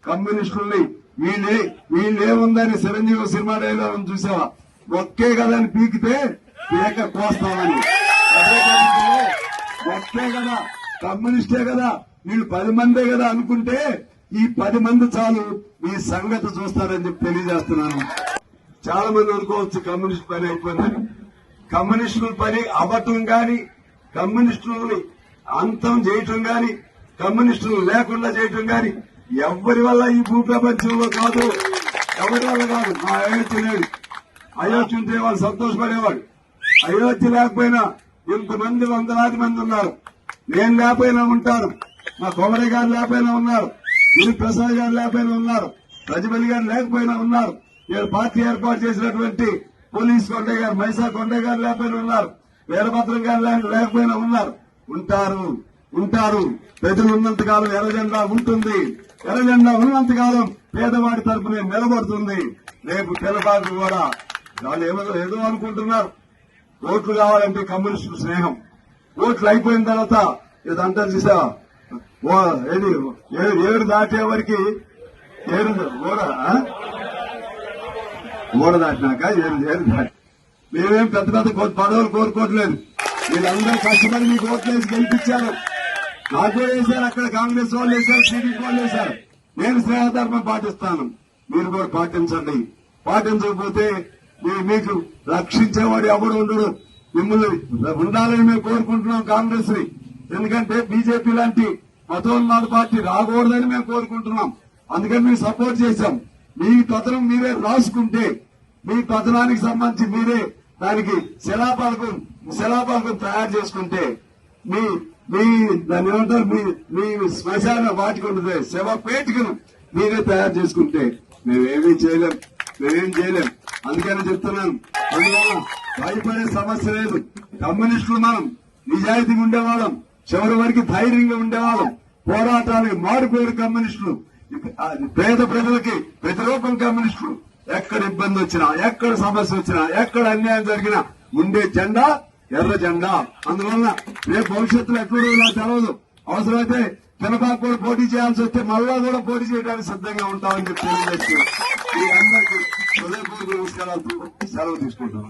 కమ్యూనిస్టుల్ని వీళ్ళేముందని Chiranjeevi cinema dialogue చూసావా, ఒక్కే కదా అని పీకితే పీక కోస్తామని. ఒక్కే కదా, కమ్యూనిస్టే కదా, వీళ్ళు 10 మందే కదా అనుకుంటే ఈ 10 మంది చాలు మీ సంగతి చూస్తారని చెప్పి తెలియజేస్తున్నాను. చాలా మంది అనుకోవచ్చు కమ్యూనిస్ట్ పని అయిపోయిందని. కమ్యూనిస్టుల పని అవ్వటం గాని, కమ్యూనిస్టులని అంతం చేయటం గాని, కమ్యూనిస్టులు లేకుండా చేయటం గాని ఎవరి వల్ల ఈ భూప్రపంచంలో కాదు, ఎవరి వల్ల కాదు. మా అయోధ్య లేడు, అయోధ్య ఉంటే వాళ్ళు సంతోషపడేవాడు. అయోధ్య లేకపోయినా ఇంతమంది 100,000 మంది ఉన్నారు. నేను లేకపోయినా ఉంటారు, మా కొమరయ్య గారు లేకపోయినా ఉన్నారు, గురు ప్రసాద్ గారు లేకపోయినా ఉన్నారు, రజబలి గారు లేకపోయినా ఉన్నారు, పార్టీ ఏర్పాటు చేసినటువంటి పోలీస్ కొండయ్య గారు, మైసా కొండయ్య గారు లేకపోయినా ఉన్నారు, వీరభద్రం గారు లేకపోయినా ఉన్నారు. ఉంటారు. ప్రజలు ఉన్నంత కాలం ఎర్రజెండా ఉంటుంది. ఎర్రజెండా ఉన్నంత కాలం పేదవాడి తరపునే నిలబడుతుంది. రేపు తెలపాకు కూడా వాళ్ళు ఏదో అనుకుంటున్నారు, ఓట్లు కావాలంటే కమ్యూనిస్టు స్నేహం. ఓట్లు అయిపోయిన తర్వాత ఇదంటారు చూసా, ఏడు దాటే వరకు ఓడ దాటినాక ఏడు దాటి మేమేం పెద్ద పదవులు కోరుకోవట్లేదు. వీళ్ళందరూ కష్టపడి మీకు ఓట్లు వేసి గెలిపించారు. నాకు కూడా వేశారు, అక్కడ కాంగ్రెస్ వాళ్ళు వేశారు, టీడీపీ వాళ్ళు వేశారు. నేను స్నేహధర్మం పాటిస్తాను, మీరు కూడా పాటించండి. పాటించకపోతే మీకు రక్షించేవాడు ఎవడు ఉండడు. మిమ్మల్ని ఉండాలని మేము కోరుకుంటున్నాం కాంగ్రెస్ ని. ఎందుకంటే బీజేపీ లాంటి మతోన్మాద పార్టీ రాకూడదని మేము కోరుకుంటున్నాం. అందుకని మేము సపోర్ట్ చేశాం. మీ పత్రం మీరే రాసుకుంటే, మీ పత్రానికి సంబంధించి మీరే దానికి శిలాపలకం తయారు చేసుకుంటే, దాన్ని ఏమంటారు, మీ శ్మశాన వాటికి ఉంటుంది శవపేటికను మీరే తయారు చేసుకుంటే మేమేం చేయలేం. అందుకని చెప్తున్నాను, అందువల్ల భయపడే సమస్య లేదు. కమ్యూనిస్టులు మనం నిజాయితీగా ఉండేవాళ్ళం, చివరి వరకు ధైర్యంగా ఉండేవాళ్ళం. పోరాటానికి మారిపోయారు కమ్యూనిస్టులు. పేద ప్రజలకి ప్రతిరూపం కమ్యూనిస్టులు. ఎక్కడ ఇబ్బంది వచ్చినా, ఎక్కడ సమస్య వచ్చినా, ఎక్కడ అన్యాయం జరిగినా ఉండే జెండా ఎర్ర జెండా. అందువల్ల రేపు భవిష్యత్తులో ఎక్కడో నాకు తెలవదు, అవసరమైతే పినపాకు కూడా పోటీ చేయాల్సి వస్తే మళ్ళా కూడా పోటీ చేయడానికి సిద్ధంగా ఉంటామని చెప్పి తెలియజేస్తున్నాం. మీ అందరికీ హృదయపూర్వక నమస్కారాలతో సెలవు తీసుకుంటాం.